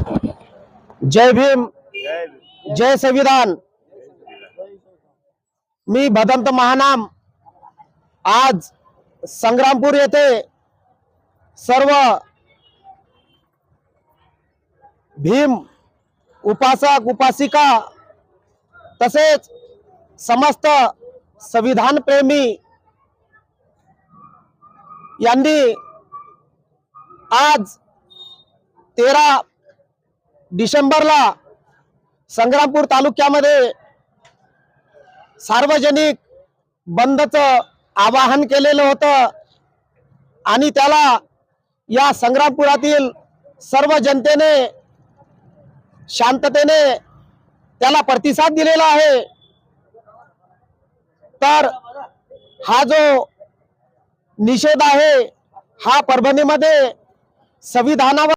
जय भीम, जय संविधान। मी भदंत महानाम आज संग्रामपूर येथे सर्व भीम उपासक उपासिका तसेच समस्त संविधान प्रेमी यांनी आज 13 डिसेंबरला संग्रामपूर तालुक्यामध्ये सार्वजनिक बंदचं आवाहन केलेलं होतं आणि त्याला या संग्रामपुरातील सर्व जनतेने शांततेने त्याला प्रतिसाद दिलेला आहे। तर हा जो निषेध आहे हा परभणीमध्ये संविधानावर